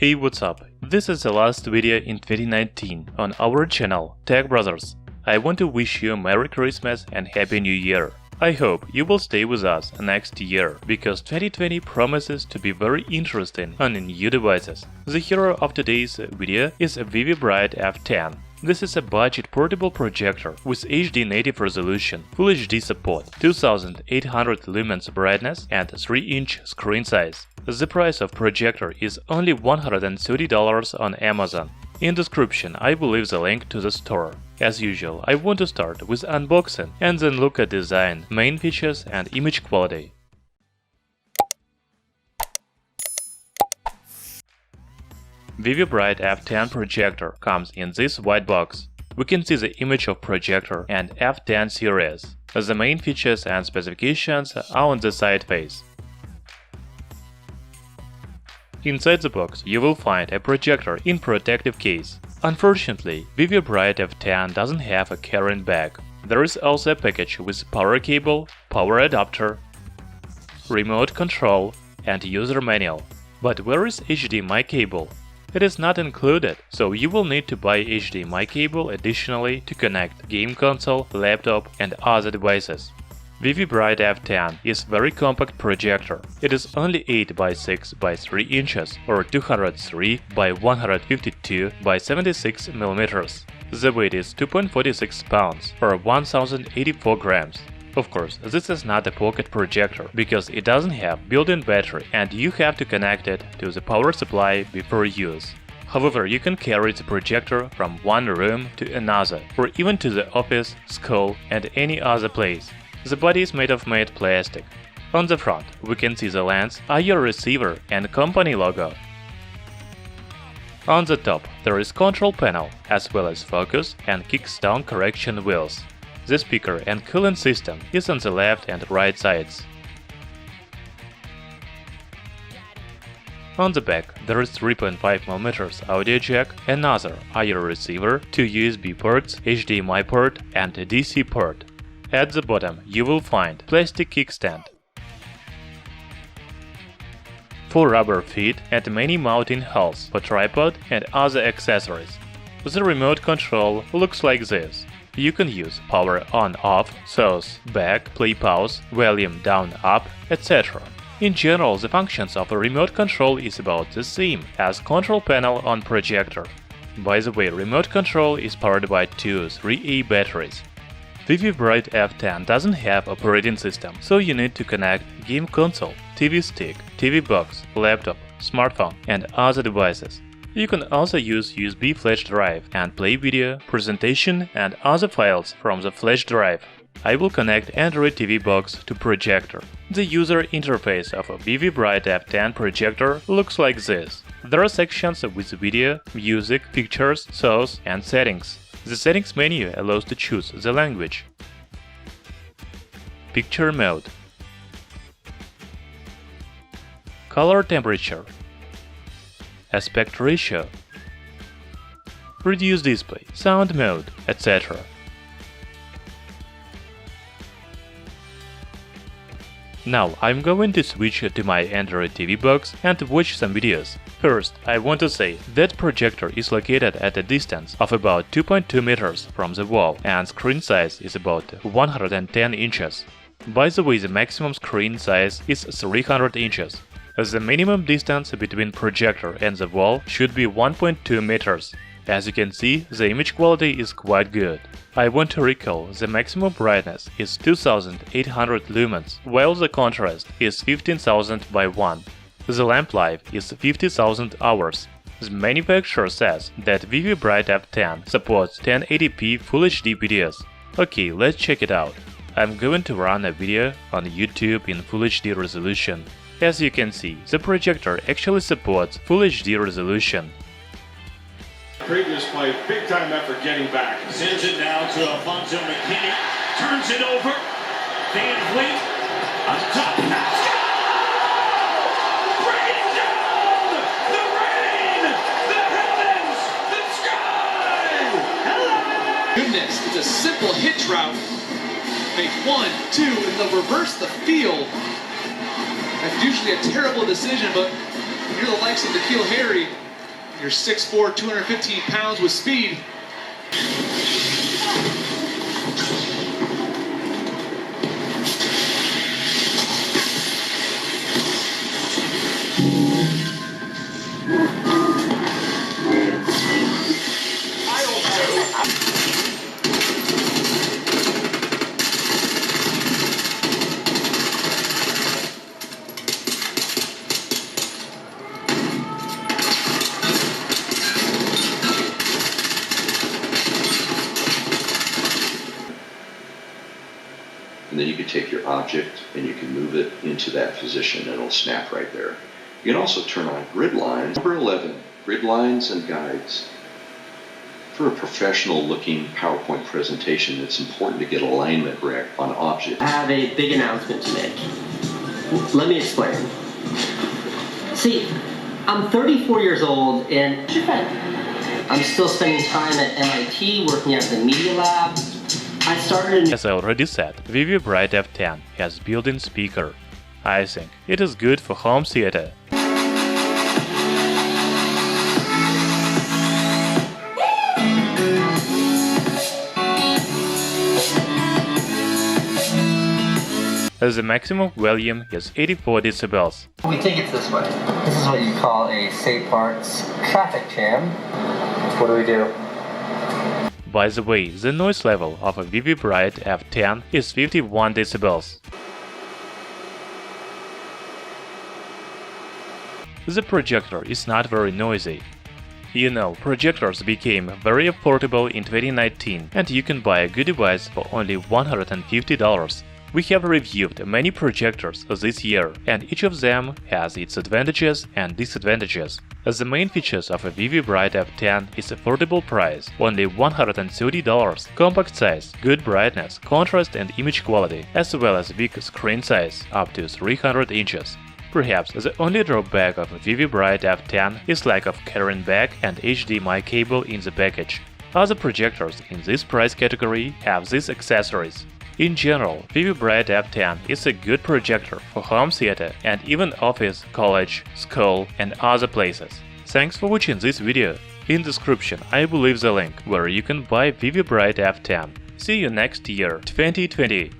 Hey, what's up? This is the last video in 2019 on our channel Tech Brothers. I want to wish you a Merry Christmas and Happy New Year. I hope you will stay with us next year, because 2020 promises to be very interesting on new devices. The hero of today's video is a VIVIBRIGHT F10. This is a budget portable projector with HD native resolution, Full HD support, 2800 lumens brightness and 3-inch screen size. The price of projector is only $130 on Amazon. In description I will leave the link to the store. As usual, I want to start with unboxing and then look at design, main features and image quality. VIVIBRIGHT F10 projector comes in this white box. We can see the image of projector and F10 series. The main features and specifications are on the side face. Inside the box you will find a projector in protective case. Unfortunately, VIVIBRIGHT F10 doesn't have a carrying bag. There is also a package with power cable, power adapter, remote control and user manual. But where is HDMI cable? It is not included, so you will need to buy HDMI cable additionally to connect game console, laptop and other devices. VIVIBRIGHT F10 is very compact projector. It is only 8 by 6 by 3 inches or 203 by 152 by 76 mm. The weight is 2.46 pounds or 1084 grams. Of course, this is not a pocket projector because it doesn't have built-in battery and you have to connect it to the power supply before use. However, you can carry the projector from one room to another or even to the office, school and any other place. The body is made of matte plastic. On the front, we can see the lens, IR receiver and company logo. On the top, there is control panel, as well as focus and kickstand correction wheels. The speaker and cooling system is on the left and right sides. On the back, there is 3.5mm audio jack, another IR receiver, 2 USB ports, HDMI port and a DC port. At the bottom you will find plastic kickstand, 4 rubber feet and many mounting holes for tripod and other accessories. The remote control looks like this. You can use power on-off, source, back, play pause, volume down-up, etc. In general, the functions of a remote control is about the same as control panel on projector. By the way, remote control is powered by two 3A batteries. VIVIBRIGHT F10 doesn't have operating system, so you need to connect game console, TV stick, TV box, laptop, smartphone and other devices. You can also use USB flash drive and play video, presentation and other files from the flash drive. I will connect Android TV box to projector. The user interface of a VIVIBRIGHT F10 projector looks like this. There are sections with video, music, pictures, source and settings. The settings menu allows to choose the language, picture mode, color temperature, aspect ratio, reduce display, sound mode, etc. Now I'm going to switch to my Android TV box and watch some videos. First, I want to say that projector is located at a distance of about 2.2 meters from the wall and screen size is about 110 inches. By the way, the maximum screen size is 300 inches. The minimum distance between projector and the wall should be 1.2 meters. As you can see, the image quality is quite good. I want to recall the maximum brightness is 2800 lumens, while the contrast is 15,000 by 1. The lamp life is 50,000 hours. The manufacturer says that VIVIBRIGHT F10 supports 1080p Full HD videos. Okay, let's check it out. I'm going to run a video on YouTube in Full HD resolution. As you can see, the projector actually supports Full HD resolution. Previous play, big time effort getting back. Sends it now to Alfonso McKinney. Turns it over. Van Vliet on top. Pass. Bringing down the rain, the heavens, the sky. Hello. Goodness, it's a simple hitch route. Make 1, 2, and they'll reverse the field. That's usually a terrible decision, but you're the likes of N'Keal Harry. You're 6'4", 215 pounds with speed. And then you can take your object and you can move it into that position and it'll snap right there. You can also turn on grid lines. Number 11, grid lines and guides. For a professional looking PowerPoint presentation, it's important to get alignment correct on objects. I have a big announcement to make. Let me explain. See, I'm 34 years old and I'm still spending time at MIT working at the Media Lab. I started. As I already said, VIVIBRIGHT F10 has built-in speaker. I think it is good for home theater. The maximum volume is 84 decibels. We take it this way. This is what you call a Say Parts traffic jam. What do? By the way, the noise level of a VIVIBRIGHT F10 is 51 decibels. The projector is not very noisy. You know, projectors became very affordable in 2019 and you can buy a good device for only $150. We have reviewed many projectors this year, and each of them has its advantages and disadvantages. The main features of a VIVIBRIGHT F10 is affordable price, only $130, compact size, good brightness, contrast and image quality, as well as big screen size, up to 300 inches. Perhaps the only drawback of a VIVIBRIGHT F10 is lack of carrying bag and HDMI cable in the package. Other projectors in this price category have these accessories. In general, VIVIBRIGHT F10 is a good projector for home theater and even office, college, school and other places. Thanks for watching this video. In description I will leave the link where you can buy VIVIBRIGHT F10. See you next year, 2020!